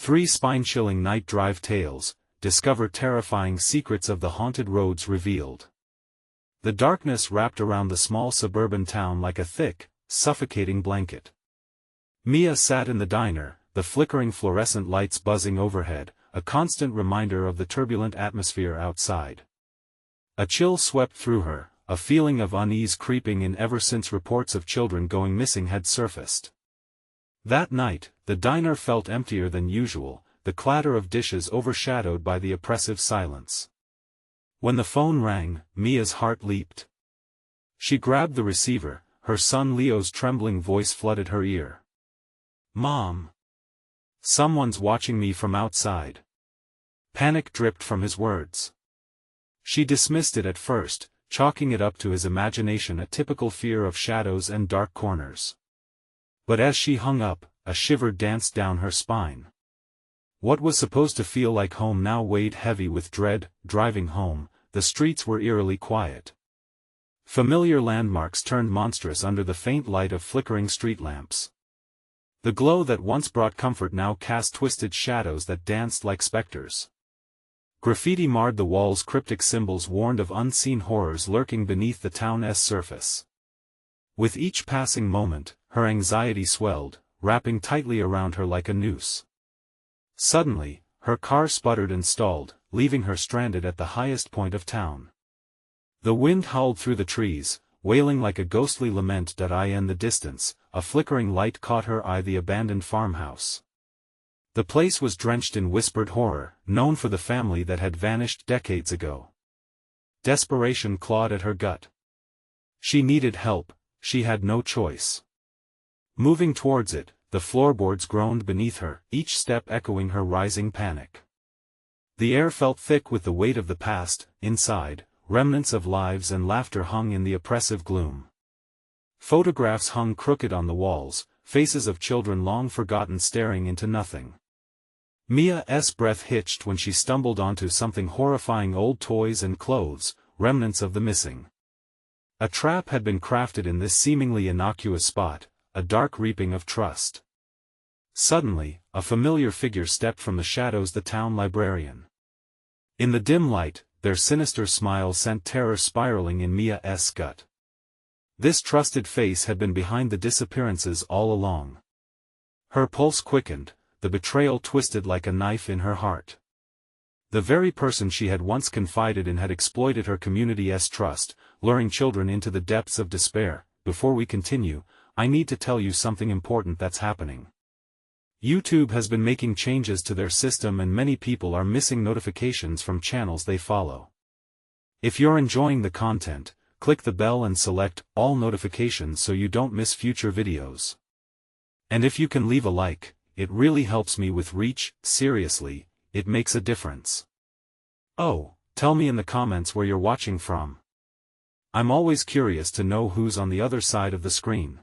3 spine-chilling night drive tales, discover terrifying secrets of the haunted roads revealed. The darkness wrapped around the small suburban town like a thick, suffocating blanket. Mia sat in the diner, the flickering fluorescent lights buzzing overhead, a constant reminder of the turbulent atmosphere outside. A chill swept through her, a feeling of unease creeping in ever since reports of children going missing had surfaced. That night, the diner felt emptier than usual, the clatter of dishes overshadowed by the oppressive silence. When the phone rang, Mia's heart leaped. She grabbed the receiver, her son Leo's trembling voice flooded her ear. "Mom! Someone's watching me from outside." Panic dripped from his words. She dismissed it at first, chalking it up to his imagination, a typical fear of shadows and dark corners. But as she hung up, a shiver danced down her spine. What was supposed to feel like home now weighed heavy with dread. Driving home, the streets were eerily quiet. Familiar landmarks turned monstrous under the faint light of flickering street lamps. The glow that once brought comfort now cast twisted shadows that danced like specters. Graffiti marred the walls, cryptic symbols warned of unseen horrors lurking beneath the town's surface. With each passing moment, her anxiety swelled, wrapping tightly around her like a noose. Suddenly, her car sputtered and stalled, leaving her stranded at the highest point of town. The wind howled through the trees, wailing like a ghostly lament. In the distance, a flickering light caught her eye, the abandoned farmhouse. The place was drenched in whispered horror, known for the family that had vanished decades ago. Desperation clawed at her gut. She needed help, she had no choice. Moving towards it, the floorboards groaned beneath her, each step echoing her rising panic. The air felt thick with the weight of the past. Inside, remnants of lives and laughter hung in the oppressive gloom. Photographs hung crooked on the walls, faces of children long forgotten staring into nothing. Mia's breath hitched when she stumbled onto something horrifying: old toys and clothes, remnants of the missing. A trap had been crafted in this seemingly innocuous spot, a dark reaping of trust. Suddenly, a familiar figure stepped from the shadows: the town librarian. In the dim light, their sinister smile sent terror spiraling in Mia's gut. This trusted face had been behind the disappearances all along. Her pulse quickened, the betrayal twisted like a knife in her heart. The very person she had once confided in had exploited her community's trust, luring children into the depths of despair. Before we continue, I need to tell you something important that's happening. YouTube has been making changes to their system and many people are missing notifications from channels they follow. If you're enjoying the content, click the bell and select all notifications so you don't miss future videos. And if you can leave a like, it really helps me with reach. Seriously, it makes a difference. Oh, tell me in the comments where you're watching from. I'm always curious to know who's on the other side of the screen.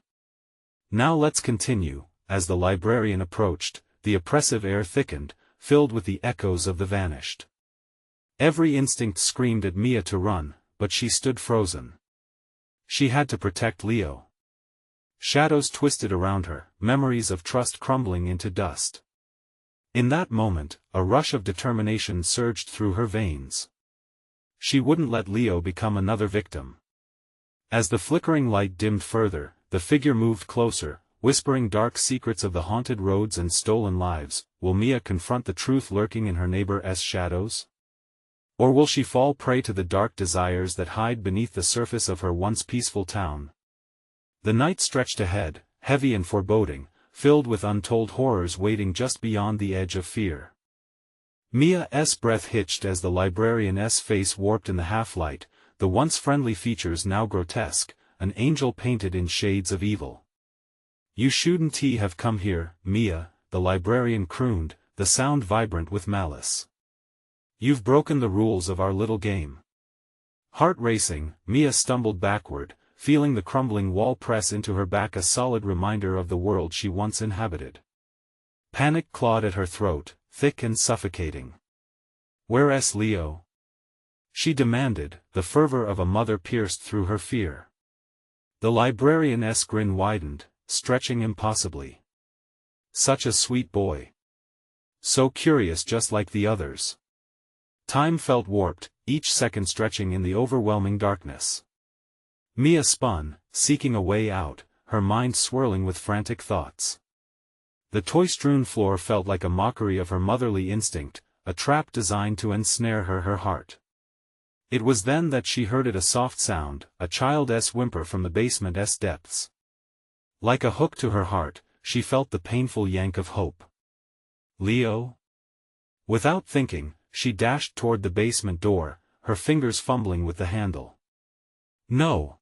Now let's continue. As the librarian approached, the oppressive air thickened, filled with the echoes of the vanished. Every instinct screamed at Mia to run, but she stood frozen. She had to protect Leo. Shadows twisted around her, memories of trust crumbling into dust. In that moment, a rush of determination surged through her veins. She wouldn't let Leo become another victim. As the flickering light dimmed further, the figure moved closer, whispering dark secrets of the haunted roads and stolen lives. Will Mia confront the truth lurking in her neighbor's shadows? Or will she fall prey to the dark desires that hide beneath the surface of her once peaceful town? The night stretched ahead, heavy and foreboding, filled with untold horrors waiting just beyond the edge of fear. Mia's breath hitched as the librarian's face warped in the half-light, the once friendly features now grotesque, an angel painted in shades of evil. "You shouldn't have come here, Mia," the librarian crooned, the sound vibrant with malice. "You've broken the rules of our little game." Heart racing, Mia stumbled backward, feeling the crumbling wall press into her back, a solid reminder of the world she once inhabited. Panic clawed at her throat, thick and suffocating. "Where's Leo?" she demanded, the fervor of a mother pierced through her fear. The librarian's grin widened, stretching impossibly. "Such a sweet boy. So curious, just like the others. Time felt warped, each second stretching in the overwhelming darkness. Mia spun, seeking a way out, her mind swirling with frantic thoughts. The toy-strewn floor felt like a mockery of her motherly instinct, a trap designed to ensnare her heart. It was then that she heard a soft sound, a child's whimper from the basement's depths. Like a hook to her heart, she felt the painful yank of hope. Leo? Without thinking, she dashed toward the basement door, her fingers fumbling with the handle. No.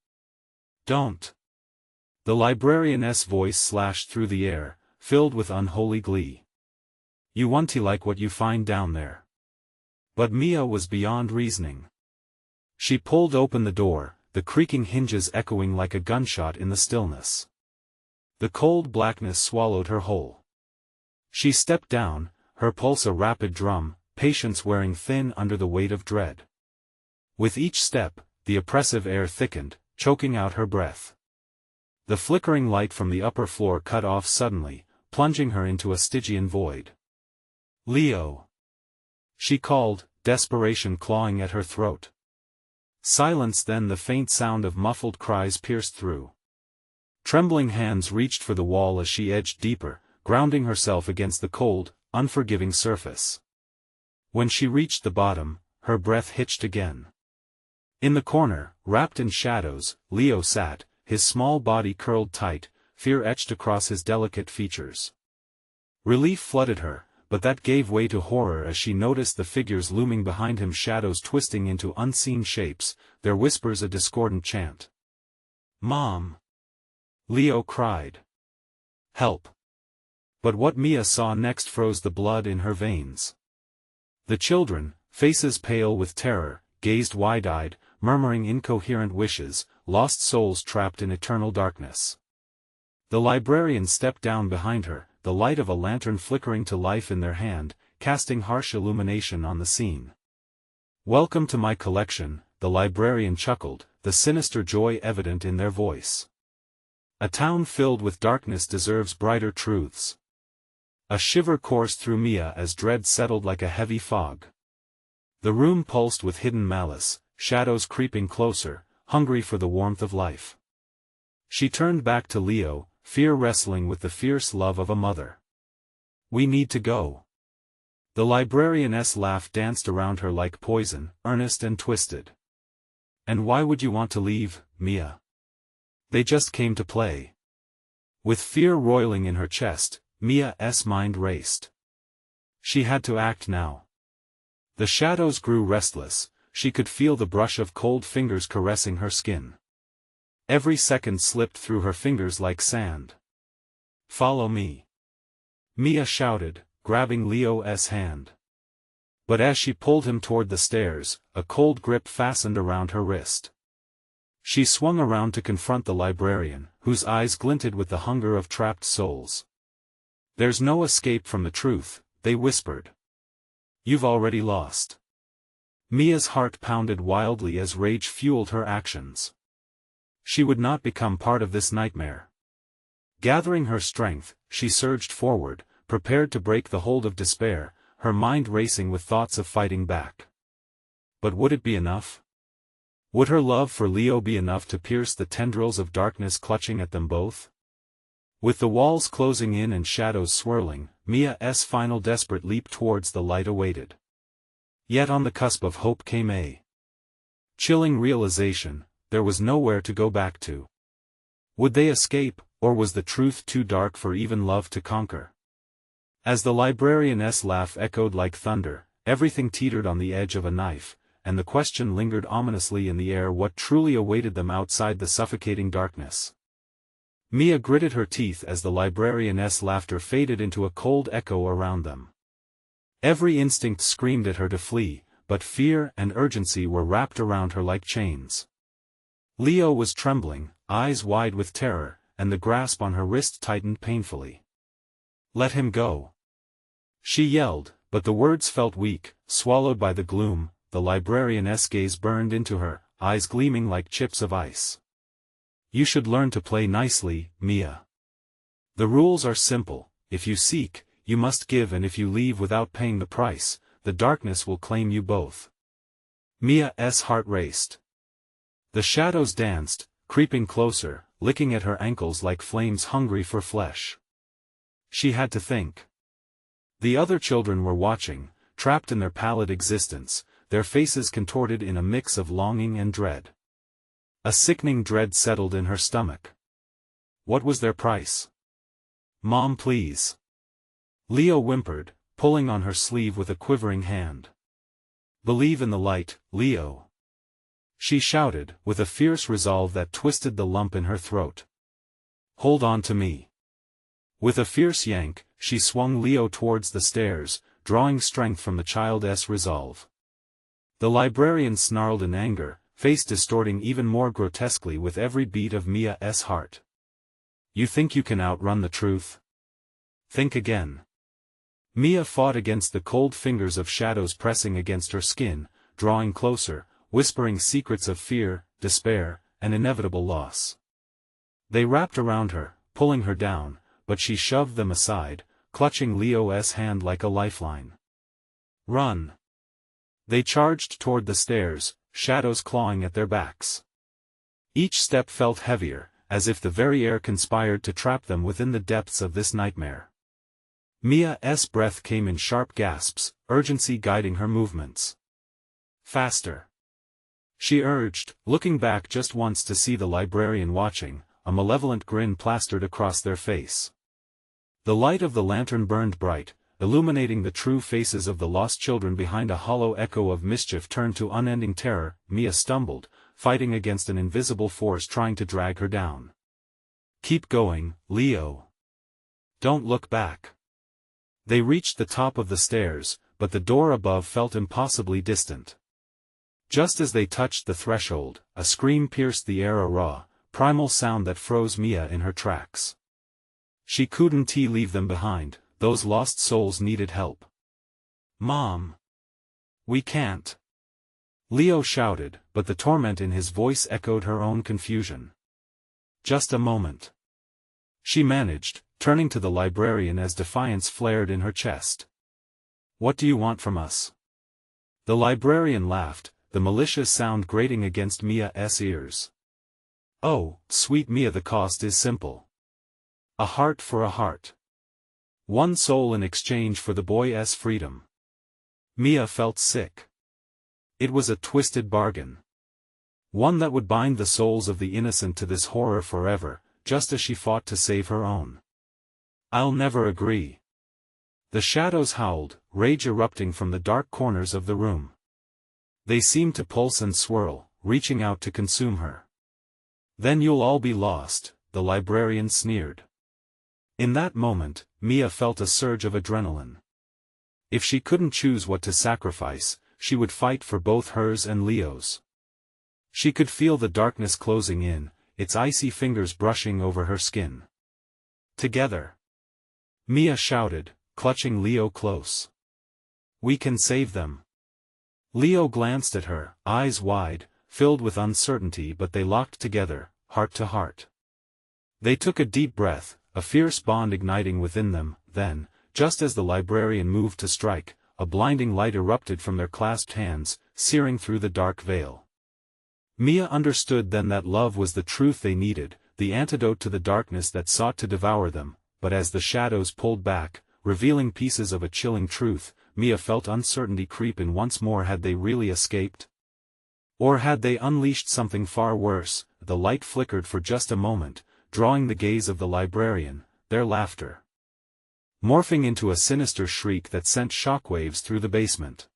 Don't. The librarian's voice slashed through the air, filled with unholy glee. You want to like what you find down there. But Mia was beyond reasoning. She pulled open the door, the creaking hinges echoing like a gunshot in the stillness. The cold blackness swallowed her whole. She stepped down, her pulse a rapid drum, patience wearing thin under the weight of dread. With each step, the oppressive air thickened, choking out her breath. The flickering light from the upper floor cut off suddenly, plunging her into a Stygian void. Leo! She called, desperation clawing at her throat. Silence, then the faint sound of muffled cries pierced through. Trembling hands reached for the wall as she edged deeper, grounding herself against the cold, unforgiving surface. When she reached the bottom, her breath hitched again. In the corner, wrapped in shadows, Leo sat, his small body curled tight, fear etched across his delicate features. Relief flooded her, but that gave way to horror as she noticed the figures looming behind him, shadows twisting into unseen shapes, their whispers a discordant chant. "Mom!" Leo cried. "Help!" But what Mia saw next froze the blood in her veins. The children, faces pale with terror, gazed wide-eyed, murmuring incoherent wishes, lost souls trapped in eternal darkness. The librarian stepped down behind her, the light of a lantern flickering to life in their hand, casting harsh illumination on the scene. "Welcome to my collection," the librarian chuckled, the sinister joy evident in their voice. "A town filled with darkness deserves brighter truths." A shiver coursed through Mia as dread settled like a heavy fog. The room pulsed with hidden malice, shadows creeping closer, hungry for the warmth of life. She turned back to Leo, fear wrestling with the fierce love of a mother. "We need to go." The librarian's laugh danced around her like poison, earnest and twisted. "And why would you want to leave, Mia? They just came to play." With fear roiling in her chest, Mia's mind raced. She had to act now. The shadows grew restless, she could feel the brush of cold fingers caressing her skin. Every second slipped through her fingers like sand. "Follow me," Mia shouted, grabbing Leo's hand. But as she pulled him toward the stairs, a cold grip fastened around her wrist. She swung around to confront the librarian, whose eyes glinted with the hunger of trapped souls. "There's no escape from the truth," they whispered. "You've already lost." Mia's heart pounded wildly as rage fueled her actions. She would not become part of this nightmare. Gathering her strength, she surged forward, prepared to break the hold of despair, her mind racing with thoughts of fighting back. But would it be enough? Would her love for Leo be enough to pierce the tendrils of darkness clutching at them both? With the walls closing in and shadows swirling, Mia's final desperate leap towards the light awaited. Yet on the cusp of hope came a chilling realization: there was nowhere to go back to. Would they escape, or was the truth too dark for even love to conquer? As the librarian's laugh echoed like thunder, everything teetered on the edge of a knife, and the question lingered ominously in the air: what truly awaited them outside the suffocating darkness? Mia gritted her teeth as the librarian's laughter faded into a cold echo around them. Every instinct screamed at her to flee, but fear and urgency were wrapped around her like chains. Leo was trembling, eyes wide with terror, and the grasp on her wrist tightened painfully. "Let him go!" she yelled, but the words felt weak, swallowed by the gloom. The librarian's gaze burned into her, eyes gleaming like chips of ice. "You should learn to play nicely, Mia. The rules are simple: if you seek, you must give, and if you leave without paying the price, the darkness will claim you both. Mia's heart raced. The shadows danced, creeping closer, licking at her ankles like flames hungry for flesh. She had to think. The other children were watching, trapped in their pallid existence, their faces contorted in a mix of longing and dread. A sickening dread settled in her stomach. What was their price? "Mom, please." Leo whimpered, pulling on her sleeve with a quivering hand. "Believe in the light, Leo," she shouted, with a fierce resolve that twisted the lump in her throat. "Hold on to me." With a fierce yank, she swung Leo towards the stairs, drawing strength from the child's resolve. The librarian snarled in anger, face distorting even more grotesquely with every beat of Mia's heart. "You think you can outrun the truth? Think again." Mia fought against the cold fingers of shadows pressing against her skin, drawing closer, whispering secrets of fear, despair, and inevitable loss. They wrapped around her, pulling her down, but she shoved them aside, clutching Leo's hand like a lifeline. "Run!" They charged toward the stairs, shadows clawing at their backs. Each step felt heavier, as if the very air conspired to trap them within the depths of this nightmare. Mia's breath came in sharp gasps, urgency guiding her movements. "Faster!" she urged, looking back just once to see the librarian watching, a malevolent grin plastered across their face. The light of the lantern burned bright, illuminating the true faces of the lost children behind a hollow echo of mischief turned to unending terror. Mia stumbled, fighting against an invisible force trying to drag her down. "Keep going, Leo. Don't look back." They reached the top of the stairs, but the door above felt impossibly distant. Just as they touched the threshold, a scream pierced the air, a raw, primal sound that froze Mia in her tracks. She couldn't leave them behind, those lost souls needed help. "Mom! We can't!" Leo shouted, but the torment in his voice echoed her own confusion. "Just a moment," she managed, turning to the librarian as defiance flared in her chest. "What do you want from us?" The librarian laughed, the malicious sound grating against Mia's ears. "Oh, sweet Mia, the cost is simple. A heart for a heart. One soul in exchange for the boy's freedom." Mia felt sick. It was a twisted bargain. One that would bind the souls of the innocent to this horror forever, just as she fought to save her own. "I'll never agree." The shadows howled, rage erupting from the dark corners of the room. They seemed to pulse and swirl, reaching out to consume her. "Then you'll all be lost," the librarian sneered. In that moment, Mia felt a surge of adrenaline. If she couldn't choose what to sacrifice, she would fight for both hers and Leo's. She could feel the darkness closing in, its icy fingers brushing over her skin. "Together!" Mia shouted, clutching Leo close. "We can save them." Leo glanced at her, eyes wide, filled with uncertainty, but they locked together, heart to heart. They took a deep breath, a fierce bond igniting within them, then, just as the librarian moved to strike, a blinding light erupted from their clasped hands, searing through the dark veil. Mia understood then that love was the truth they needed, the antidote to the darkness that sought to devour them, but as the shadows pulled back, revealing pieces of a chilling truth, Mia felt uncertainty creep in once more. Had they really escaped? Or had they unleashed something far worse? The light flickered for just a moment, drawing the gaze of the librarian, their laughter morphing into a sinister shriek that sent shockwaves through the basement.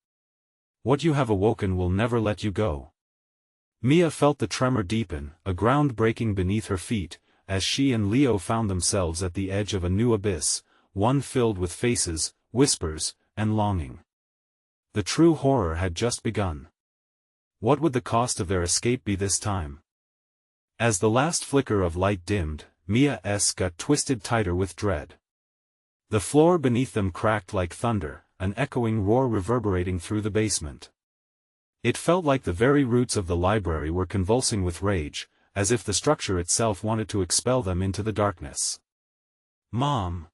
"What you have awoken will never let you go." Mia felt the tremor deepen, a ground breaking beneath her feet, as she and Leo found themselves at the edge of a new abyss, one filled with faces, whispers, and longing. The true horror had just begun. What would the cost of their escape be this time? As the last flicker of light dimmed, Mia's gut twisted tighter with dread. The floor beneath them cracked like thunder, an echoing roar reverberating through the basement. It felt like the very roots of the library were convulsing with rage, as if the structure itself wanted to expel them into the darkness. "Mom!"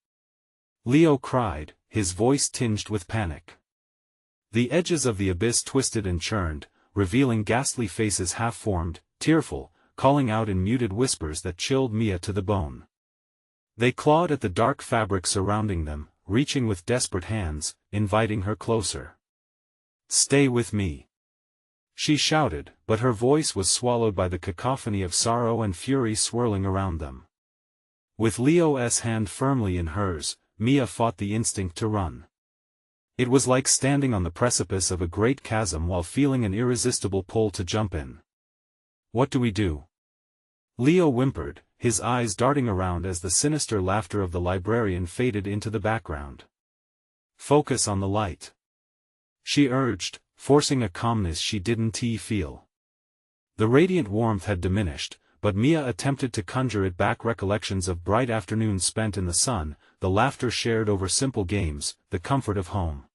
Leo cried, his voice tinged with panic. The edges of the abyss twisted and churned, revealing ghastly faces half-formed, tearful, calling out in muted whispers that chilled Mia to the bone. They clawed at the dark fabric surrounding them, reaching with desperate hands, inviting her closer. "Stay with me," she shouted, but her voice was swallowed by the cacophony of sorrow and fury swirling around them. With Leo's hand firmly in hers, Mia fought the instinct to run. It was like standing on the precipice of a great chasm while feeling an irresistible pull to jump in. "What do we do?" Leo whimpered, his eyes darting around as the sinister laughter of the librarian faded into the background. "Focus on the light," she urged, forcing a calmness she didn't feel. The radiant warmth had diminished, but Mia attempted to conjure it back, recollections of bright afternoons spent in the sun, the laughter shared over simple games, the comfort of home.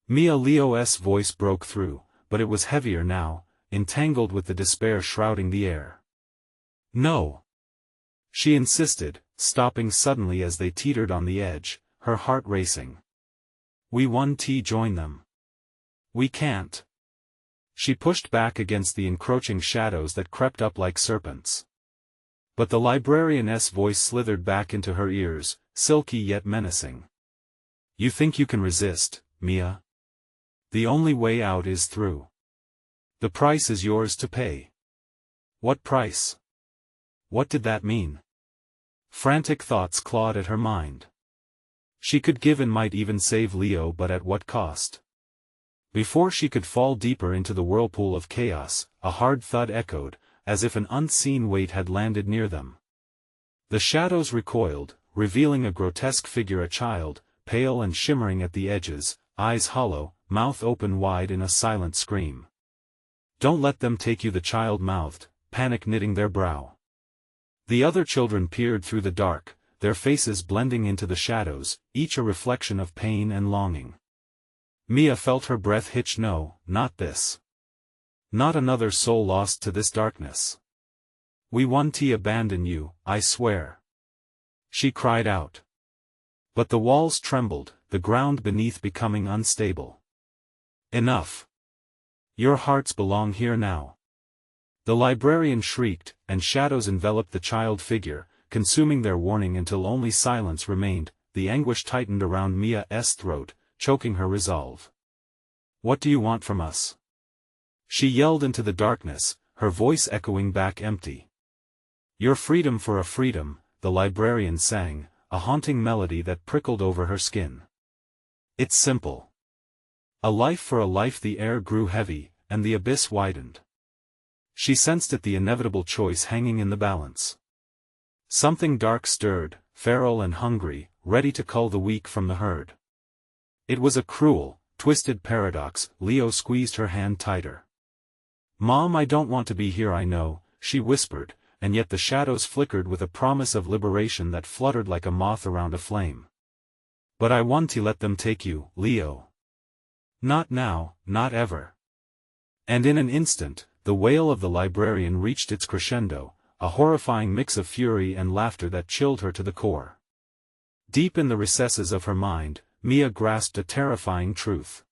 Leo's voice broke through, but it was heavier now, entangled with the despair shrouding the air. "No," she insisted, stopping suddenly as they teetered on the edge, her heart racing. "We want to join them. We can't." She pushed back against the encroaching shadows that crept up like serpents. But the librarian's voice slithered back into her ears, silky yet menacing. "You think you can resist, Mia? The only way out is through. The price is yours to pay." What price? What did that mean? Frantic thoughts clawed at her mind. She could give and might even save Leo, but at what cost? Before she could fall deeper into the whirlpool of chaos, a hard thud echoed, as if an unseen weight had landed near them. The shadows recoiled, revealing a grotesque figure, a child, pale and shimmering at the edges, eyes hollow, mouth open wide in a silent scream. "Don't let them take you," the child mouthed, panic knitting their brow. The other children peered through the dark, their faces blending into the shadows, each a reflection of pain and longing. Mia felt her breath hitch. No, not this. Not another soul lost to this darkness. "We won't abandon you, I swear," she cried out. But the walls trembled, the ground beneath becoming unstable. "Enough. Your hearts belong here now." The librarian shrieked, and shadows enveloped the child figure, consuming their warning until only silence remained. The anguish tightened around Mia's throat, choking her resolve. "What do you want from us?" she yelled into the darkness, her voice echoing back empty. "Your freedom for a freedom," the librarian sang, a haunting melody that prickled over her skin. "It's simple. A life for a life." The air grew heavy, and the abyss widened. She sensed it, the inevitable choice hanging in the balance. Something dark stirred, feral and hungry, ready to cull the weak from the herd. It was a cruel, twisted paradox. Leo squeezed her hand tighter. "Mom, I don't want to be here, I know," she whispered, and yet the shadows flickered with a promise of liberation that fluttered like a moth around a flame. "But I want to let them take you, Leo. Not now, not ever." And in an instant, the wail of the librarian reached its crescendo, a horrifying mix of fury and laughter that chilled her to the core. Deep in the recesses of her mind, Mia grasped a terrifying truth.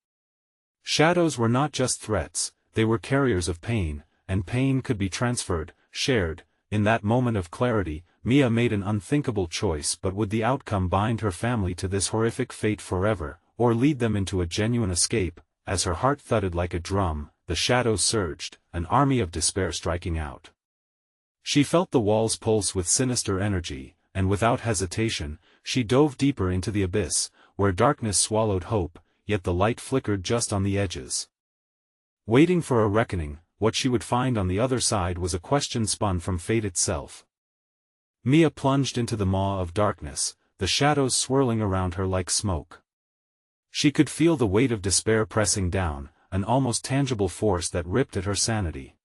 Shadows were not just threats, they were carriers of pain, and pain could be transferred, shared. In that moment of clarity, Mia made an unthinkable choice. But would the outcome bind her family to this horrific fate forever, or lead them into a genuine escape? As her heart thudded like a drum, the shadows surged, an army of despair striking out. She felt the walls pulse with sinister energy, and without hesitation, she dove deeper into the abyss, where darkness swallowed hope, yet the light flickered just on the edges. Waiting for a reckoning, what she would find on the other side was a question spun from fate itself. Mia plunged into the maw of darkness, the shadows swirling around her like smoke. She could feel the weight of despair pressing down, an almost tangible force that ripped at her sanity.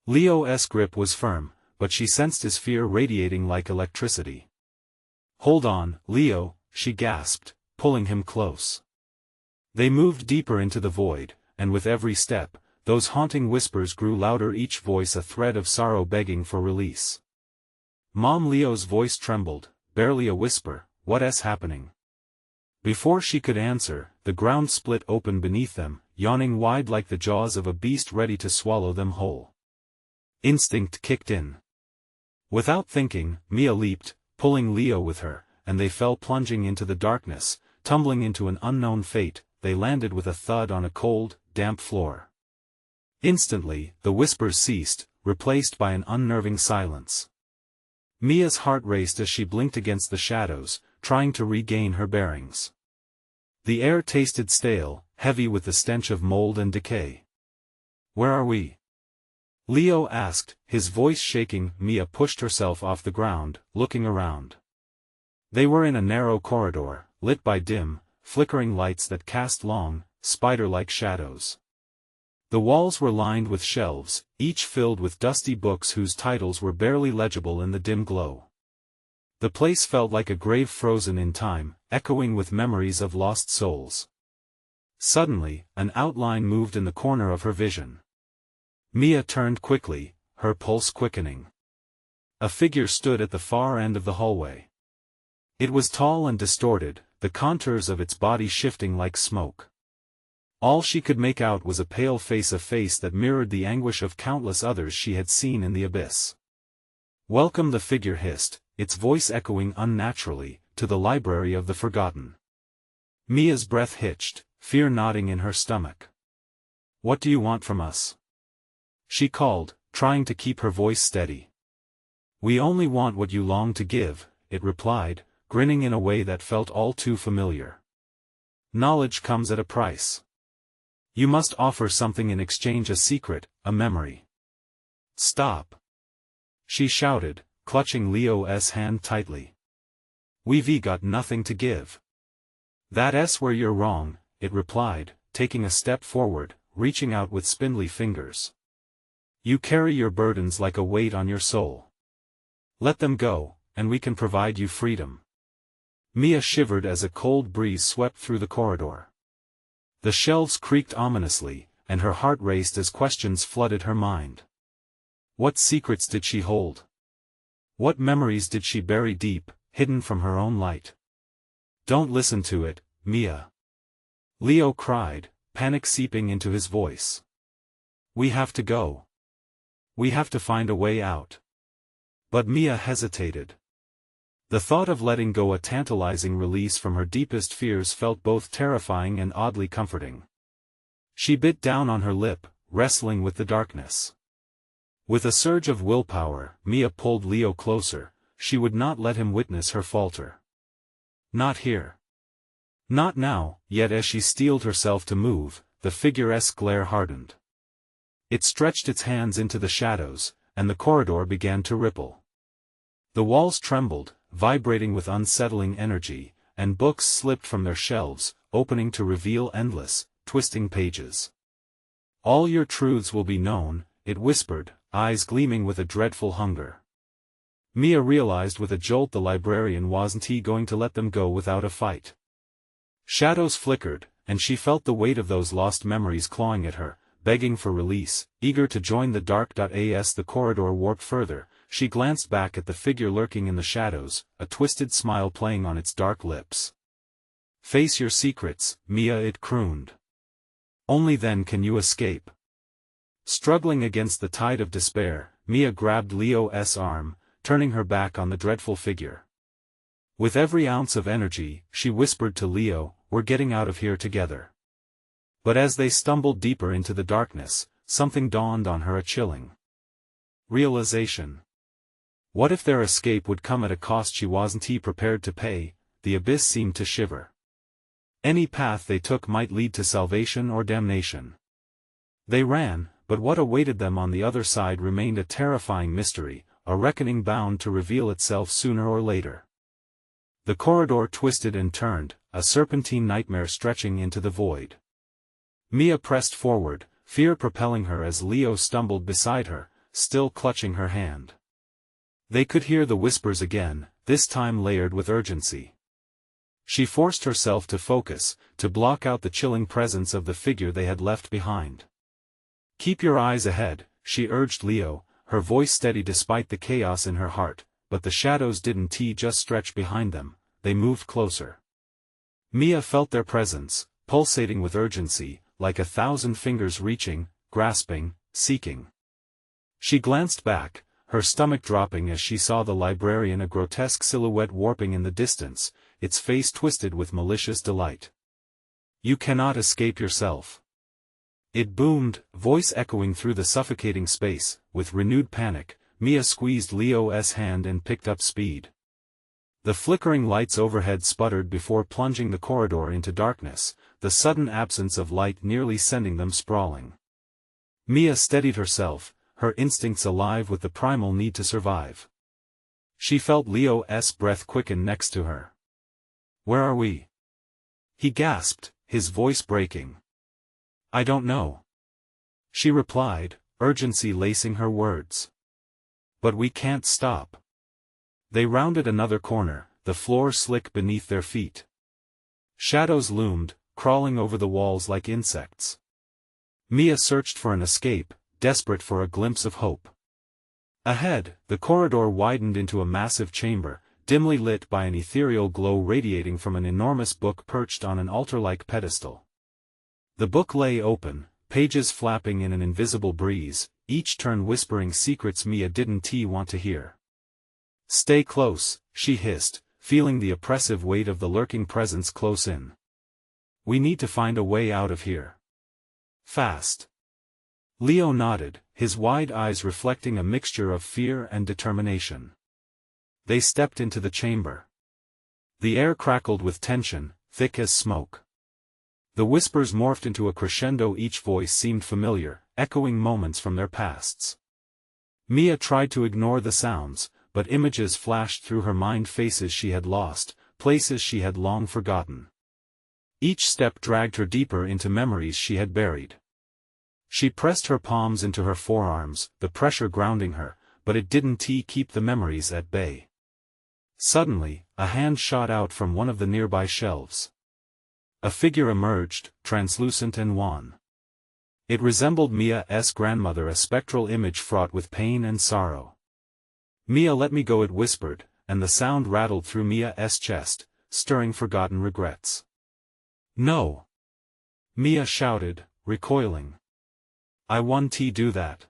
Leo's grip was firm, but she sensed his fear radiating like electricity. "Hold on, Leo," she gasped, pulling him close. They moved deeper into the void, and with every step, those haunting whispers grew louder, each voice a thread of sorrow begging for release. "Mom," Leo's voice trembled, barely a whisper, "what's happening?" Before she could answer, the ground split open beneath them, yawning wide like the jaws of a beast ready to swallow them whole. Instinct kicked in. Without thinking, Mia leaped, pulling Leo with her, and they fell plunging into the darkness, tumbling into an unknown fate. They landed with a thud on a cold, damp floor. Instantly, the whispers ceased, replaced by an unnerving silence. Mia's heart raced as she blinked against the shadows, trying to regain her bearings. The air tasted stale, heavy with the stench of mold and decay. "Where are we?" Leo asked, his voice shaking. Mia pushed herself off the ground, looking around. They were in a narrow corridor, lit by dim, flickering lights that cast long, spider-like shadows. The walls were lined with shelves, each filled with dusty books whose titles were barely legible in the dim glow. The place felt like a grave frozen in time, echoing with memories of lost souls. Suddenly, an outline moved in the corner of her vision. Mia turned quickly, her pulse quickening. A figure stood at the far end of the hallway. It was tall and distorted, the contours of its body shifting like smoke. All she could make out was a pale face, a face that mirrored the anguish of countless others she had seen in the abyss. "Welcome," the figure hissed, its voice echoing unnaturally, "to the library of the forgotten." Mia's breath hitched, fear knotting in her stomach. "What do you want from us?" she called, trying to keep her voice steady. "We only want what you long to give," it replied, grinning in a way that felt all too familiar. "Knowledge comes at a price. You must offer something in exchange, a secret, a memory." "Stop!" she shouted, clutching Leo's hand tightly. "We've got nothing to give." "That's where you're wrong," it replied, taking a step forward, reaching out with spindly fingers. "You carry your burdens like a weight on your soul. Let them go, and we can provide you freedom." Mia shivered as a cold breeze swept through the corridor. The shelves creaked ominously, and her heart raced as questions flooded her mind. What secrets did she hold? What memories did she bury deep, hidden from her own light? "Don't listen to it, Mia," Leo cried, panic seeping into his voice. "We have to go. We have to find a way out." But Mia hesitated. The thought of letting go, a tantalizing release from her deepest fears, felt both terrifying and oddly comforting. She bit down on her lip, wrestling with the darkness. With a surge of willpower, Mia pulled Leo closer. She would not let him witness her falter. "Not here. Not now." Yet as she steeled herself to move, the figure's glare hardened. It stretched its hands into the shadows, and the corridor began to ripple. The walls trembled, vibrating with unsettling energy, and books slipped from their shelves, opening to reveal endless, twisting pages. "All your truths will be known," it whispered, eyes gleaming with a dreadful hunger. Mia realized with a jolt the librarian wasn't going to let them go without a fight. Shadows flickered, and she felt the weight of those lost memories clawing at her, begging for release, eager to join the dark. As the corridor warped further, she glanced back at the figure lurking in the shadows, a twisted smile playing on its dark lips. "Face your secrets, Mia," it crooned. "Only then can you escape." Struggling against the tide of despair, Mia grabbed Leo's arm, turning her back on the dreadful figure. With every ounce of energy, she whispered to Leo, "We're getting out of here together." But as they stumbled deeper into the darkness, something dawned on her, a chilling realization. What if their escape would come at a cost she wasn't prepared to pay? The abyss seemed to shiver. Any path they took might lead to salvation or damnation. They ran, but what awaited them on the other side remained a terrifying mystery, a reckoning bound to reveal itself sooner or later. The corridor twisted and turned, a serpentine nightmare stretching into the void. Mia pressed forward, fear propelling her as Leo stumbled beside her, still clutching her hand. They could hear the whispers again, this time layered with urgency. She forced herself to focus, to block out the chilling presence of the figure they had left behind. "Keep your eyes ahead," she urged Leo, her voice steady despite the chaos in her heart, but the shadows didn't just stretch behind them, they moved closer. Mia felt their presence, pulsating with urgency, like 1,000 fingers reaching, grasping, seeking. She glanced back, her stomach dropping as she saw the librarian, a grotesque silhouette warping in the distance, its face twisted with malicious delight. "You cannot escape yourself." It boomed, voice echoing through the suffocating space. With renewed panic, Mia squeezed Leo's hand and picked up speed. The flickering lights overhead sputtered before plunging the corridor into darkness, the sudden absence of light nearly sending them sprawling. Mia steadied herself, her instincts alive with the primal need to survive. She felt Leo's breath quicken next to her. "Where are we?" he gasped, his voice breaking. "I don't know," she replied, urgency lacing her words. "But we can't stop." They rounded another corner, the floor slick beneath their feet. Shadows loomed, crawling over the walls like insects. Mia searched for an escape, desperate for a glimpse of hope. Ahead, the corridor widened into a massive chamber, dimly lit by an ethereal glow radiating from an enormous book perched on an altar-like pedestal. The book lay open, pages flapping in an invisible breeze, each turn whispering secrets Mia didn't want to hear. "Stay close," she hissed, feeling the oppressive weight of the lurking presence close in. "We need to find a way out of here. Fast." Leo nodded, his wide eyes reflecting a mixture of fear and determination. They stepped into the chamber. The air crackled with tension, thick as smoke. The whispers morphed into a crescendo, each voice seemed familiar, echoing moments from their pasts. Mia tried to ignore the sounds, but images flashed through her mind, faces she had lost, places she had long forgotten. Each step dragged her deeper into memories she had buried. She pressed her palms into her forearms, the pressure grounding her, but it didn't keep the memories at bay. Suddenly, a hand shot out from one of the nearby shelves. A figure emerged, translucent and wan. It resembled Mia's grandmother, a spectral image fraught with pain and sorrow. "Mia, let me go," it whispered, and the sound rattled through Mia's chest, stirring forgotten regrets. "No!" Mia shouted, recoiling. "I won't do that.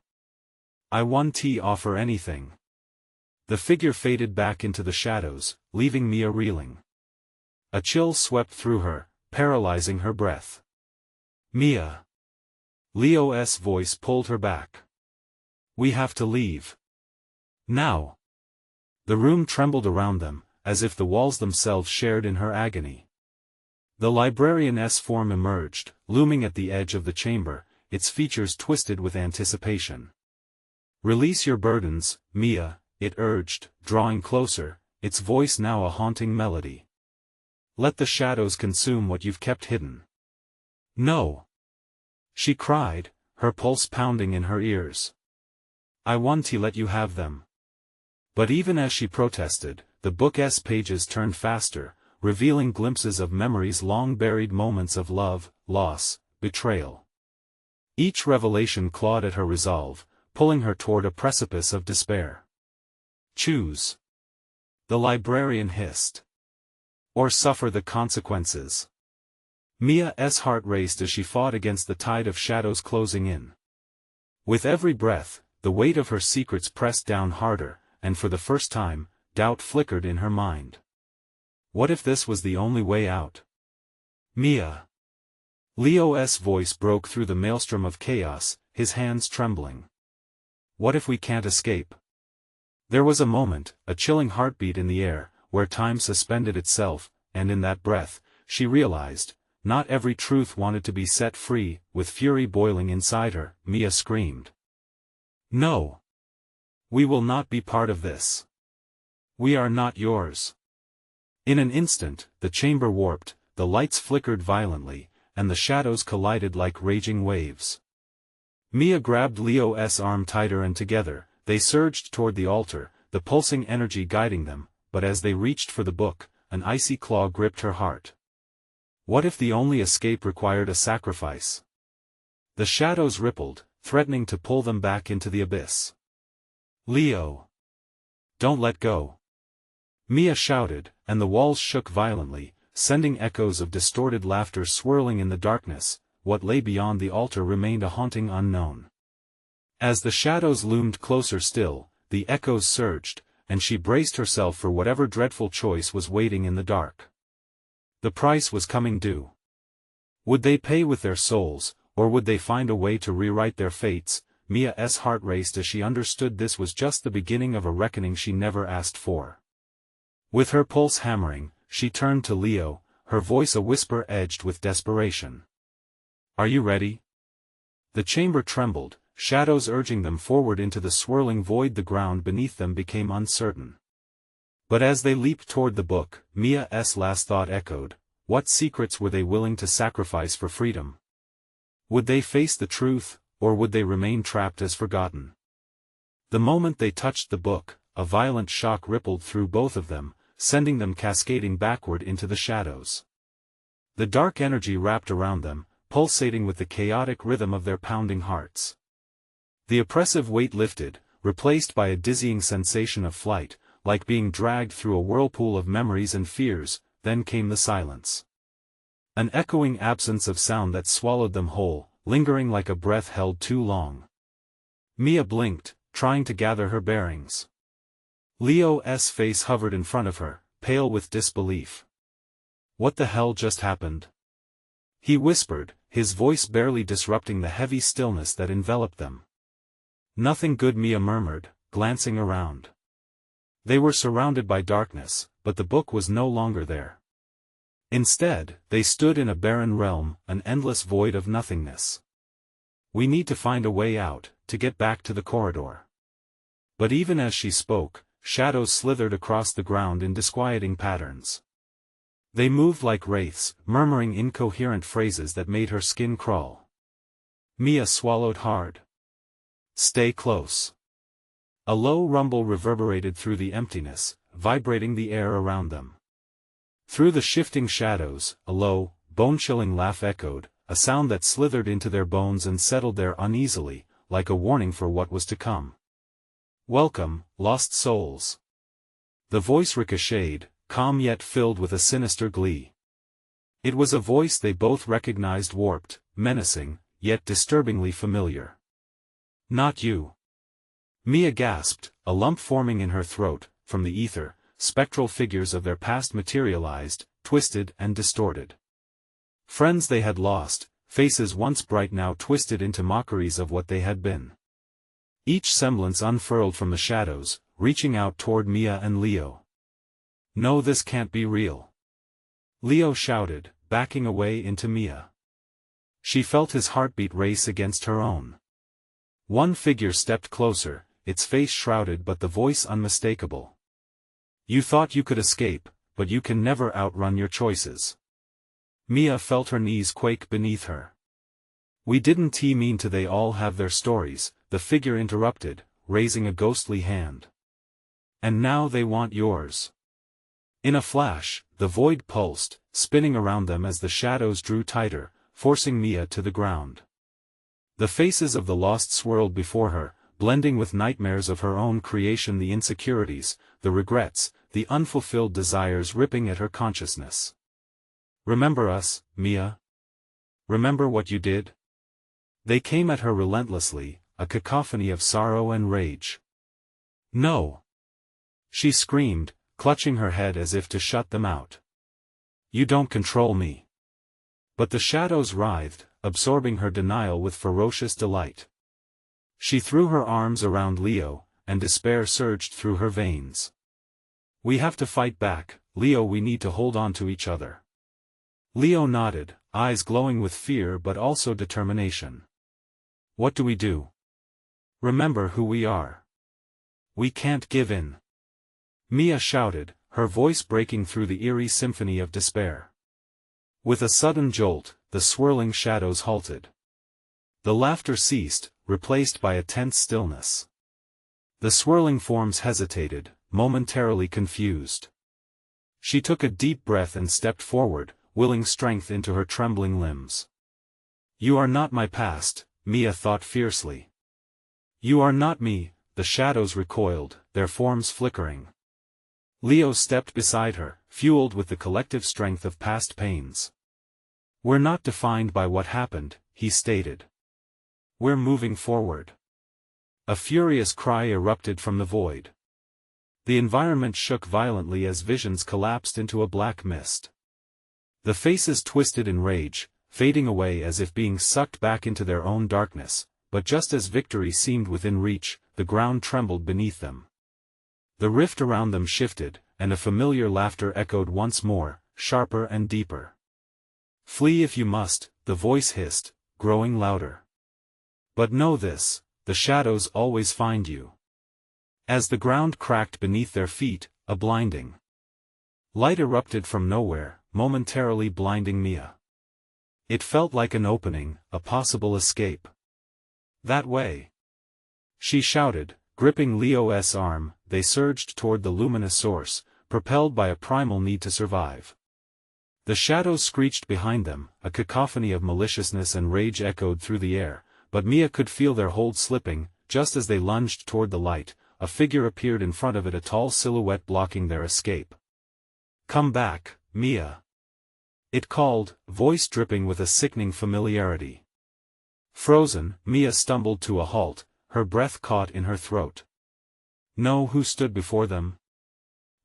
I won't offer anything." The figure faded back into the shadows, leaving Mia reeling. A chill swept through her, paralyzing her breath. "Mia!" Leo's voice pulled her back. "We have to leave. Now." The room trembled around them, as if the walls themselves shared in her agony. The librarian's form emerged, looming at the edge of the chamber, its features twisted with anticipation. "Release your burdens, Mia," it urged, drawing closer, its voice now a haunting melody. "Let the shadows consume what you've kept hidden." "No!" she cried, her pulse pounding in her ears. "I want to let you have them." But even as she protested, the book's pages turned faster, revealing glimpses of memories long buried, moments of love, loss, betrayal. Each revelation clawed at her resolve, pulling her toward a precipice of despair. "Choose," the librarian hissed. "Or suffer the consequences." Mia's heart raced as she fought against the tide of shadows closing in. With every breath, the weight of her secrets pressed down harder, and for the first time, doubt flickered in her mind. What if this was the only way out? "Mia!" Leo's voice broke through the maelstrom of chaos, his hands trembling. "What if we can't escape?" There was a moment, a chilling heartbeat in the air, where time suspended itself, and in that breath, she realized, not every truth wanted to be set free. With fury boiling inside her, Mia screamed. "No! We will not be part of this. We are not yours." In an instant, the chamber warped, the lights flickered violently, and the shadows collided like raging waves. Mia grabbed Leo's arm tighter, and together, they surged toward the altar, the pulsing energy guiding them, but as they reached for the book, an icy claw gripped her heart. What if the only escape required a sacrifice? The shadows rippled, threatening to pull them back into the abyss. "Leo! Don't let go!" Mia shouted, and the walls shook violently, sending echoes of distorted laughter swirling in the darkness. What lay beyond the altar remained a haunting unknown. As the shadows loomed closer still, the echoes surged, and she braced herself for whatever dreadful choice was waiting in the dark. The price was coming due. Would they pay with their souls, or would they find a way to rewrite their fates? Mia's heart raced as she understood this was just the beginning of a reckoning she never asked for. With her pulse hammering, she turned to Leo, her voice a whisper edged with desperation. "Are you ready?" The chamber trembled, shadows urging them forward into the swirling void. The ground beneath them became uncertain. But as they leaped toward the book, Mia's last thought echoed, what secrets were they willing to sacrifice for freedom? Would they face the truth, or would they remain trapped as forgotten? The moment they touched the book, a violent shock rippled through both of them, sending them cascading backward into the shadows. The dark energy wrapped around them, pulsating with the chaotic rhythm of their pounding hearts. The oppressive weight lifted, replaced by a dizzying sensation of flight, like being dragged through a whirlpool of memories and fears. Then came the silence. An echoing absence of sound that swallowed them whole, lingering like a breath held too long. Mia blinked, trying to gather her bearings. Leo's face hovered in front of her, pale with disbelief. "What the hell just happened?" he whispered, his voice barely disrupting the heavy stillness that enveloped them. "Nothing good," Mia murmured, glancing around. They were surrounded by darkness, but the book was no longer there. Instead, they stood in a barren realm, an endless void of nothingness. "We need to find a way out, to get back to the corridor." But even as she spoke, shadows slithered across the ground in disquieting patterns. They moved like wraiths, murmuring incoherent phrases that made her skin crawl. Mia swallowed hard. "Stay close." A low rumble reverberated through the emptiness, vibrating the air around them. Through the shifting shadows, a low, bone-chilling laugh echoed, a sound that slithered into their bones and settled there uneasily, like a warning for what was to come. "Welcome, lost souls." The voice ricocheted, calm yet filled with a sinister glee. It was a voice they both recognized, warped, menacing, yet disturbingly familiar. "Not you." Mia gasped, a lump forming in her throat. From the ether, spectral figures of their past materialized, twisted and distorted. Friends they had lost, faces once bright now twisted into mockeries of what they had been. Each semblance unfurled from the shadows, reaching out toward Mia and Leo. "No, this can't be real," Leo shouted, backing away into Mia. She felt his heartbeat race against her own. One figure stepped closer, its face shrouded but the voice unmistakable. "You thought you could escape, but you can never outrun your choices." Mia felt her knees quake beneath her. "We didn't mean to." "They all have their stories," the figure interrupted, raising a ghostly hand. "And now they want yours." In a flash, the void pulsed, spinning around them as the shadows drew tighter, forcing Mia to the ground. The faces of the lost swirled before her, blending with nightmares of her own creation, the insecurities, the regrets, the unfulfilled desires ripping at her consciousness. "Remember us, Mia? Remember what you did?" They came at her relentlessly, a cacophony of sorrow and rage. "No!" she screamed, clutching her head as if to shut them out. "You don't control me." But the shadows writhed, absorbing her denial with ferocious delight. She threw her arms around Leo, and despair surged through her veins. "We have to fight back, Leo. We need to hold on to each other." Leo nodded, eyes glowing with fear but also determination. "What do we do? Remember who we are. We can't give in." Mia shouted, her voice breaking through the eerie symphony of despair. With a sudden jolt, the swirling shadows halted. The laughter ceased, replaced by a tense stillness. The swirling forms hesitated, momentarily confused. She took a deep breath and stepped forward, willing strength into her trembling limbs. "You are not my past," Mia thought fiercely. "You are not me." The shadows recoiled, their forms flickering. Leo stepped beside her, fueled with the collective strength of past pains. "We're not defined by what happened," he stated. "We're moving forward." A furious cry erupted from the void. The environment shook violently as visions collapsed into a black mist. The faces twisted in rage, fading away as if being sucked back into their own darkness, but just as victory seemed within reach, the ground trembled beneath them. The rift around them shifted, and a familiar laughter echoed once more, sharper and deeper. "Flee if you must," the voice hissed, growing louder. "But know this, the shadows always find you." As the ground cracked beneath their feet, a blinding light erupted from nowhere, momentarily blinding Mia. It felt like an opening, a possible escape. "That way!" she shouted, gripping Leo's arm. They surged toward the luminous source, propelled by a primal need to survive. The shadows screeched behind them, a cacophony of maliciousness and rage echoed through the air, but Mia could feel their hold slipping. Just as they lunged toward the light, a figure appeared in front of it, a tall silhouette blocking their escape. "Come back, Mia!" it called, voice dripping with a sickening familiarity. Frozen, Mia stumbled to a halt, her breath caught in her throat. Know who stood before them?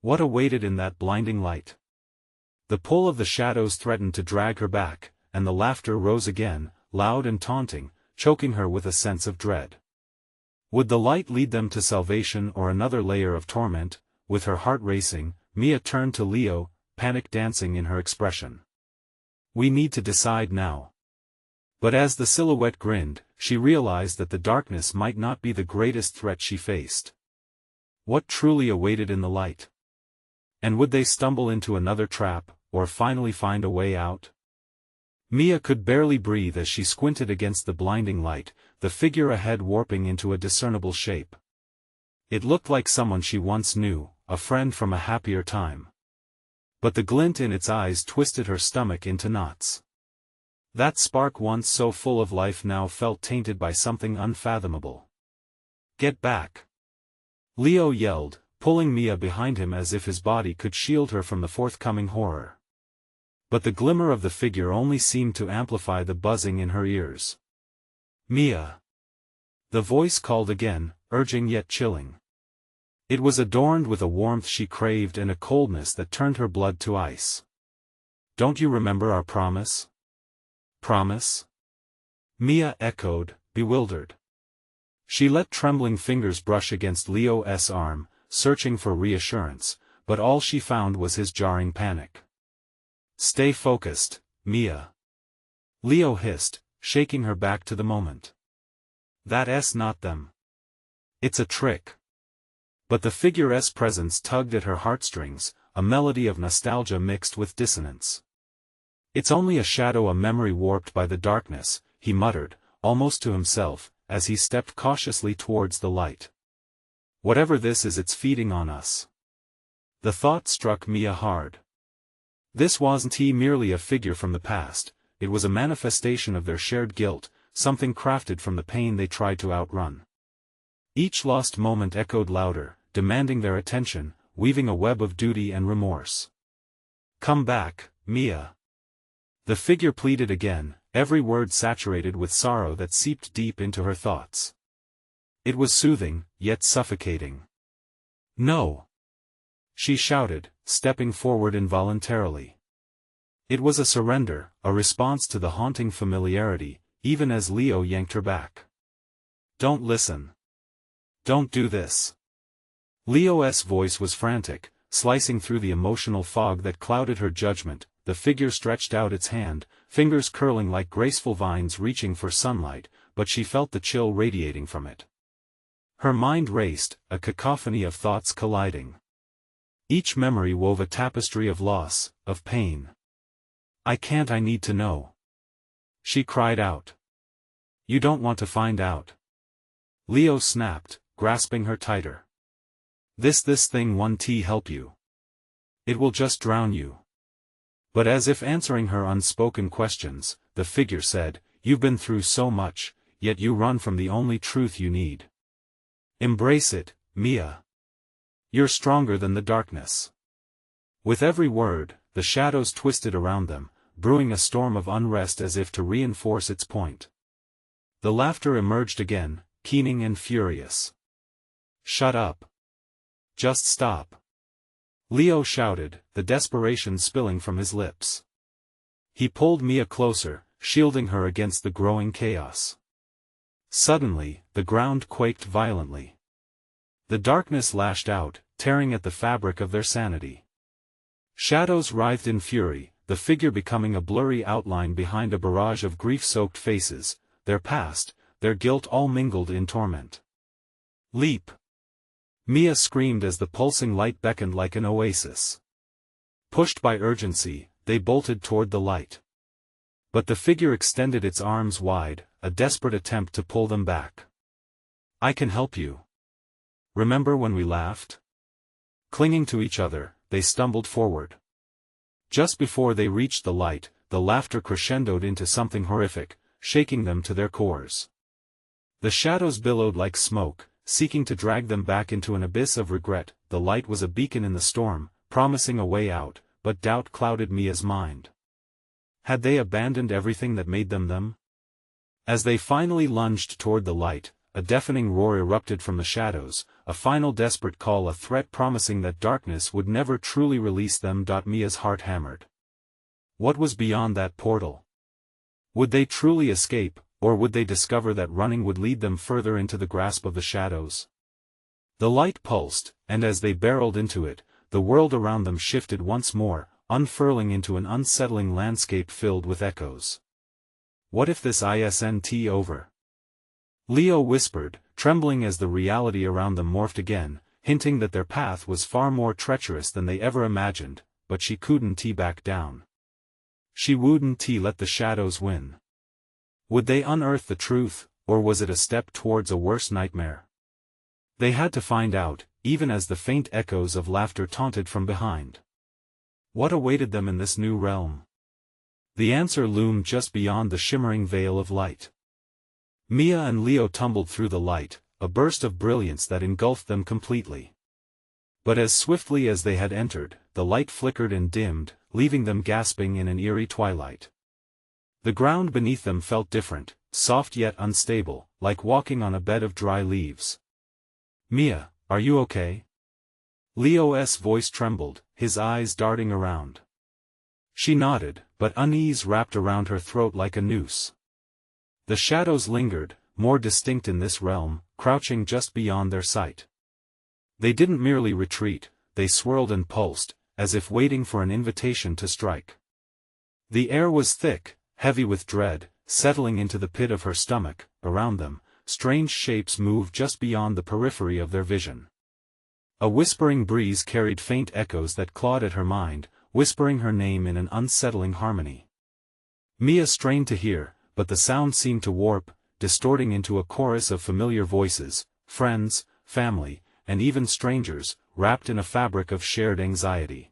What awaited in that blinding light? The pull of the shadows threatened to drag her back, and the laughter rose again, loud and taunting, choking her with a sense of dread. Would the light lead them to salvation or another layer of torment? With her heart racing, Mia turned to Leo, panic dancing in her expression. "We need to decide now." But as the silhouette grinned, she realized that the darkness might not be the greatest threat she faced. What truly awaited in the light? And would they stumble into another trap, or finally find a way out? Mia could barely breathe as she squinted against the blinding light, the figure ahead warping into a discernible shape. It looked like someone she once knew, a friend from a happier time. But the glint in its eyes twisted her stomach into knots. That spark once so full of life now felt tainted by something unfathomable. "Get back!" Leo yelled, pulling Mia behind him as if his body could shield her from the forthcoming horror. But the glimmer of the figure only seemed to amplify the buzzing in her ears. "Mia!" The voice called again, urging yet chilling. It was adorned with a warmth she craved and a coldness that turned her blood to ice. "Don't you remember our promise?" "Promise?" Mia echoed, bewildered. She let trembling fingers brush against Leo's arm, searching for reassurance, but all she found was his jarring panic. "Stay focused, Mia," Leo hissed, shaking her back to the moment. "That's not them. It's a trick." But the figure's presence tugged at her heartstrings, a melody of nostalgia mixed with dissonance. "It's only a shadow, a memory warped by the darkness," he muttered, almost to himself, as he stepped cautiously towards the light. "Whatever this is, it's feeding on us." The thought struck Mia hard. This wasn't merely a figure from the past, it was a manifestation of their shared guilt, something crafted from the pain they tried to outrun. Each lost moment echoed louder, demanding their attention, weaving a web of duty and remorse. "Come back, Mia." The figure pleaded again, every word saturated with sorrow that seeped deep into her thoughts. It was soothing, yet suffocating. "No!" she shouted, stepping forward involuntarily. It was a surrender, a response to the haunting familiarity, even as Leo yanked her back. "Don't listen. Don't do this." Leo's voice was frantic, slicing through the emotional fog that clouded her judgment. The figure stretched out its hand, fingers curling like graceful vines reaching for sunlight, but she felt the chill radiating from it. Her mind raced, a cacophony of thoughts colliding. Each memory wove a tapestry of loss, of pain. I need to know." she cried out. "You don't want to find out." Leo snapped, grasping her tighter. This thing won't help you. It will just drown you." But as if answering her unspoken questions, the figure said, "You've been through so much, yet you run from the only truth you need. Embrace it, Mia. You're stronger than the darkness. With every word, the shadows twisted around them, brewing a storm of unrest as if to reinforce its point. The laughter emerged again, keening and furious. Shut up. Just stop. Leo shouted, the desperation spilling from his lips. He pulled Mia closer, shielding her against the growing chaos. Suddenly, the ground quaked violently. The darkness lashed out, tearing at the fabric of their sanity. Shadows writhed in fury, the figure becoming a blurry outline behind a barrage of grief-soaked faces, their past, their guilt all mingled in torment. Leap! Mia screamed as the pulsing light beckoned like an oasis. Pushed by urgency, they bolted toward the light. But the figure extended its arms wide, a desperate attempt to pull them back. I can help you. Remember when we laughed? Clinging to each other, they stumbled forward. Just before they reached the light, the laughter crescendoed into something horrific, shaking them to their cores. The shadows billowed like smoke, seeking to drag them back into an abyss of regret. The light was a beacon in the storm, promising a way out, but doubt clouded Mia's mind. Had they abandoned everything that made them them? As they finally lunged toward the light, a deafening roar erupted from the shadows, a final desperate call, a threat promising that darkness would never truly release them. Mia's heart hammered. What was beyond that portal? Would they truly escape, or would they discover that running would lead them further into the grasp of the shadows? The light pulsed, and as they barreled into it, the world around them shifted once more, unfurling into an unsettling landscape filled with echoes. What if this isn't over? Leo whispered, trembling as the reality around them morphed again, hinting that their path was far more treacherous than they ever imagined, but she couldn't back down. She wouldn't let the shadows win. Would they unearth the truth, or was it a step towards a worse nightmare? They had to find out, even as the faint echoes of laughter taunted from behind. What awaited them in this new realm? The answer loomed just beyond the shimmering veil of light. Mia and Leo tumbled through the light, a burst of brilliance that engulfed them completely. But as swiftly as they had entered, the light flickered and dimmed, leaving them gasping in an eerie twilight. The ground beneath them felt different, soft yet unstable, like walking on a bed of dry leaves. Mia, are you okay? Leo's voice trembled, his eyes darting around. She nodded, but unease wrapped around her throat like a noose. The shadows lingered, more distinct in this realm, crouching just beyond their sight. They didn't merely retreat, they swirled and pulsed, as if waiting for an invitation to strike. The air was thick, heavy with dread, settling into the pit of her stomach. Around them, strange shapes moved just beyond the periphery of their vision. A whispering breeze carried faint echoes that clawed at her mind, whispering her name in an unsettling harmony. Mia strained to hear, but the sound seemed to warp, distorting into a chorus of familiar voices, friends, family, and even strangers, wrapped in a fabric of shared anxiety.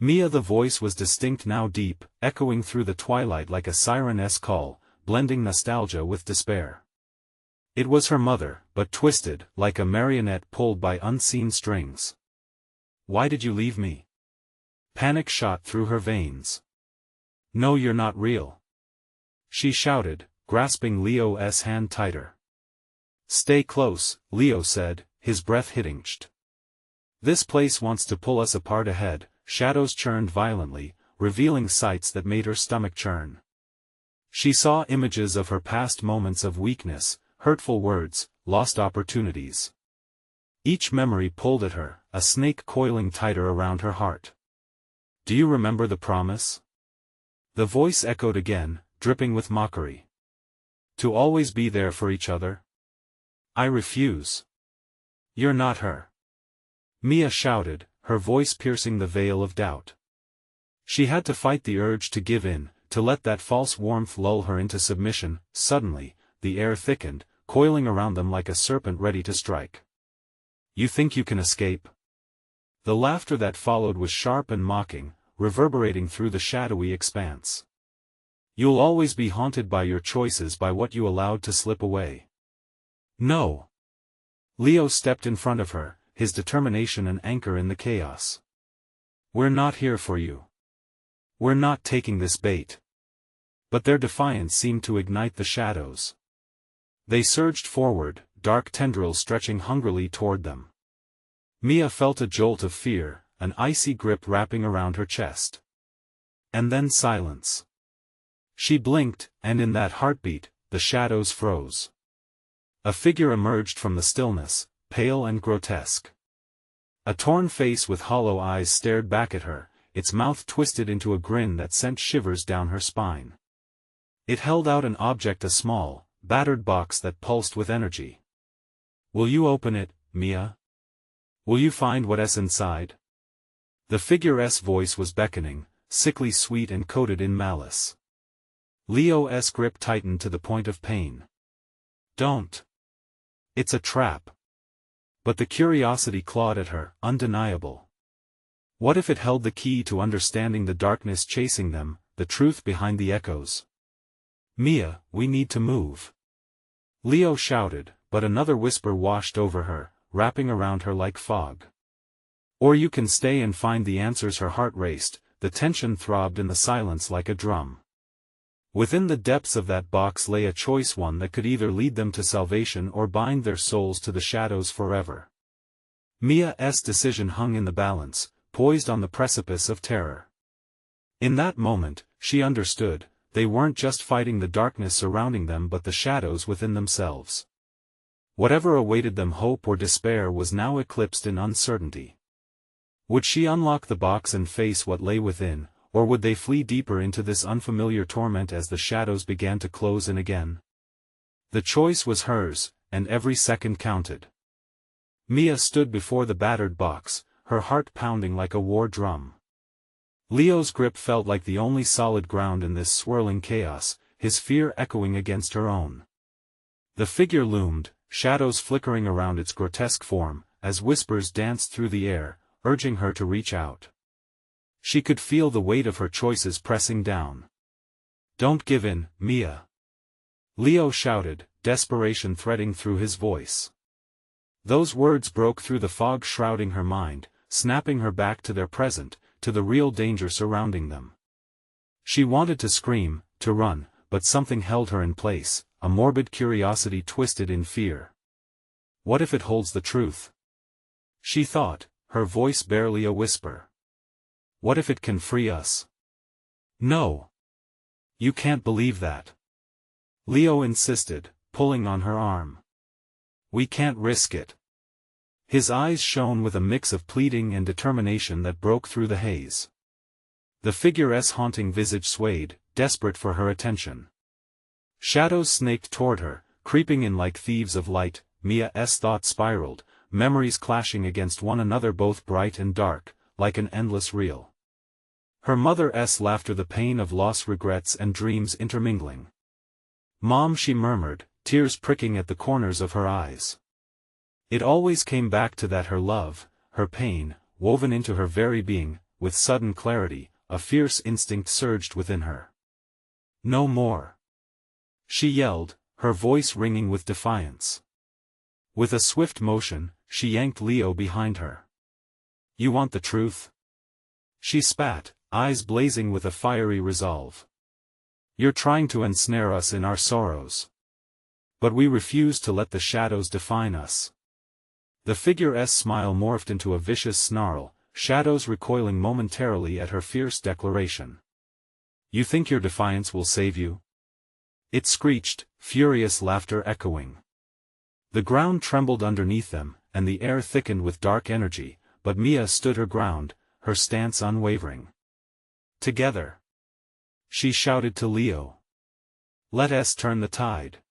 Mia, the voice was distinct now, deep, echoing through the twilight like a siren's call, blending nostalgia with despair. It was her mother, but twisted, like a marionette pulled by unseen strings. Why did you leave me? Panic shot through her veins. No, you're not real. She shouted, grasping Leo's hand tighter. Stay close, Leo said, his breath hitting. This place wants to pull us apart. Ahead, shadows churned violently, revealing sights that made her stomach churn. She saw images of her past moments of weakness, hurtful words, lost opportunities. Each memory pulled at her, a snake coiling tighter around her heart. Do you remember the promise? The voice echoed again, dripping with mockery. To always be there for each other? I refuse. You're not her. Mia shouted, her voice piercing the veil of doubt. She had to fight the urge to give in, to let that false warmth lull her into submission. Suddenly, the air thickened, coiling around them like a serpent ready to strike. You think you can escape? The laughter that followed was sharp and mocking, reverberating through the shadowy expanse. You'll always be haunted by your choices, by what you allowed to slip away. No. Leo stepped in front of her, his determination an anchor in the chaos. "We're not here for you. We're not taking this bait." But their defiance seemed to ignite the shadows. They surged forward, dark tendrils stretching hungrily toward them. Mia felt a jolt of fear, an icy grip wrapping around her chest. And then silence. She blinked, and in that heartbeat, the shadows froze. A figure emerged from the stillness, pale and grotesque. A torn face with hollow eyes stared back at her, its mouth twisted into a grin that sent shivers down her spine. It held out an object, a small, battered box that pulsed with energy. "Will you open it, Mia? Will you find what's inside?" The figure's voice was beckoning, sickly sweet and coated in malice. Leo's grip tightened to the point of pain. "Don't. It's a trap." But the curiosity clawed at her, undeniable. What if it held the key to understanding the darkness chasing them, the truth behind the echoes? "Mia, we need to move," Leo shouted, but another whisper washed over her, wrapping around her like fog. "Or you can stay and find the answers." Her heart raced, the tension throbbed in the silence like a drum. Within the depths of that box lay a choice, one that could either lead them to salvation or bind their souls to the shadows forever. Mia's decision hung in the balance, poised on the precipice of terror. In that moment, she understood, they weren't just fighting the darkness surrounding them but the shadows within themselves. Whatever awaited them, hope or despair, was now eclipsed in uncertainty. Would she unlock the box and face what lay within, or would they flee deeper into this unfamiliar torment as the shadows began to close in again? The choice was hers, and every second counted. Mia stood before the battered box, her heart pounding like a war drum. Leo's grip felt like the only solid ground in this swirling chaos, his fear echoing against her own. The figure loomed, shadows flickering around its grotesque form, as whispers danced through the air, urging her to reach out. She could feel the weight of her choices pressing down. "Don't give in, Mia," Leo shouted, desperation threading through his voice. Those words broke through the fog shrouding her mind, snapping her back to their present, to the real danger surrounding them. She wanted to scream, to run, but something held her in place, a morbid curiosity twisted in fear. "What if it holds the truth?" she thought, her voice barely a whisper. "What if it can free us?" "No. You can't believe that," Leo insisted, pulling on her arm. "We can't risk it." His eyes shone with a mix of pleading and determination that broke through the haze. The figure's haunting visage swayed, desperate for her attention. Shadows snaked toward her, creeping in like thieves of light. Mia's thoughts spiraled, memories clashing against one another, both bright and dark, like an endless reel. Her mother's laughter, the pain of loss, regrets and dreams intermingling. "Mom," she murmured, tears pricking at the corners of her eyes. It always came back to that, her love, her pain, woven into her very being. With sudden clarity, a fierce instinct surged within her. "No more," she yelled, her voice ringing with defiance. With a swift motion, she yanked Leo behind her. "You want the truth?" she spat, eyes blazing with a fiery resolve. "You're trying to ensnare us in our sorrows. But we refuse to let the shadows define us." The figure's smile morphed into a vicious snarl, shadows recoiling momentarily at her fierce declaration. "You think your defiance will save you?" it screeched, furious laughter echoing. The ground trembled underneath them, and the air thickened with dark energy, but Mia stood her ground, her stance unwavering. "Together," she shouted to Leo. "Let us turn the tide."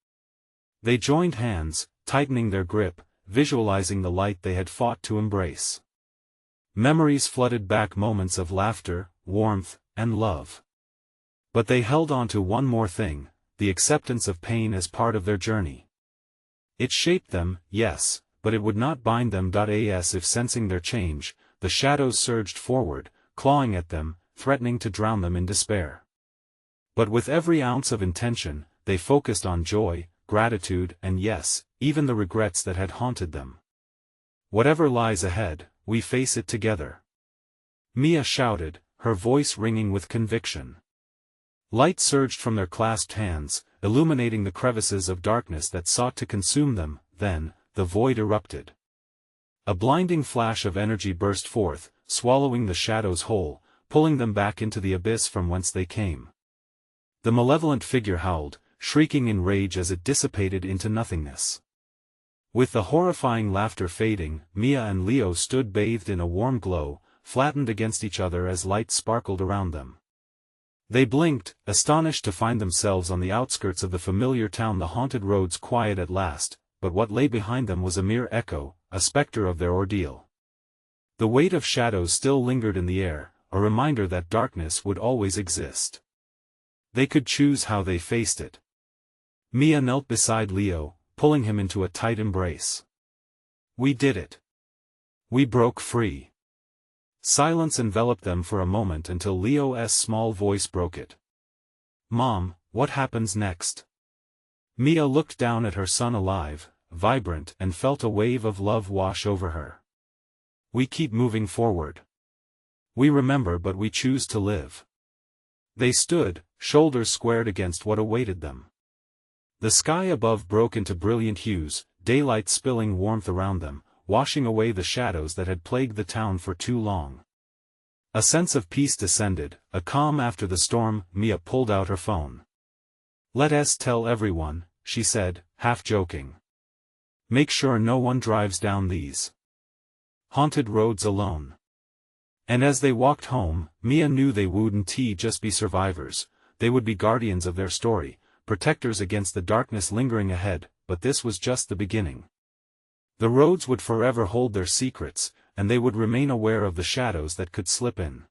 They joined hands, tightening their grip, visualizing the light they had fought to embrace. Memories flooded back, moments of laughter, warmth, and love. But they held on to one more thing, the acceptance of pain as part of their journey. It shaped them, yes, but it would not bind them. As if sensing their change, the shadows surged forward, clawing at them, threatening to drown them in despair. But with every ounce of intention, they focused on joy, gratitude, and yes, even the regrets that had haunted them. Whatever lies ahead, we face it together. Mia shouted, her voice ringing with conviction. Light surged from their clasped hands, illuminating the crevices of darkness that sought to consume them. Then, the void erupted. A blinding flash of energy burst forth, swallowing the shadows whole, pulling them back into the abyss from whence they came. The malevolent figure howled, shrieking in rage as it dissipated into nothingness. With the horrifying laughter fading, Mia and Leo stood bathed in a warm glow, flattened against each other as light sparkled around them. They blinked, astonished to find themselves on the outskirts of the familiar town, the haunted roads quiet at last, but what lay behind them was a mere echo, a specter of their ordeal. The weight of shadows still lingered in the air, a reminder that darkness would always exist. They could choose how they faced it. Mia knelt beside Leo, pulling him into a tight embrace. "We did it. We broke free." Silence enveloped them for a moment until Leo's small voice broke it. "Mom, what happens next?" Mia looked down at her son, alive, vibrant, and felt a wave of love wash over her. "We keep moving forward. We remember, but we choose to live." They stood, shoulders squared against what awaited them. The sky above broke into brilliant hues, daylight spilling warmth around them, washing away the shadows that had plagued the town for too long. A sense of peace descended, a calm after the storm. Mia pulled out her phone. "Let us tell everyone," she said, half joking. "Make sure no one drives down these haunted roads alone." And as they walked home, Mia knew they wouldn't just be survivors, they would be guardians of their story, protectors against the darkness lingering ahead. But this was just the beginning. The roads would forever hold their secrets, and they would remain aware of the shadows that could slip in.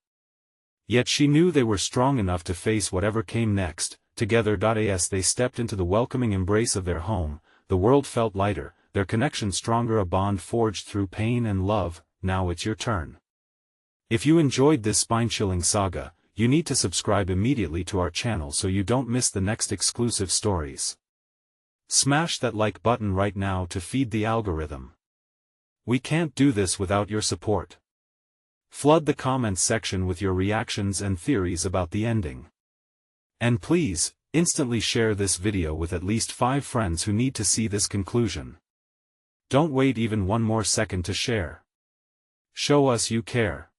Yet she knew they were strong enough to face whatever came next. Together as they stepped into the welcoming embrace of their home, the world felt lighter, their connection stronger, a bond forged through pain and love. Now it's your turn. If you enjoyed this spine-chilling saga, you need to subscribe immediately to our channel so you don't miss the next exclusive stories. Smash that like button right now to feed the algorithm. We can't do this without your support. Flood the comments section with your reactions and theories about the ending. And please, instantly share this video with at least 5 friends who need to see this conclusion. Don't wait even one more second to share. Show us you care.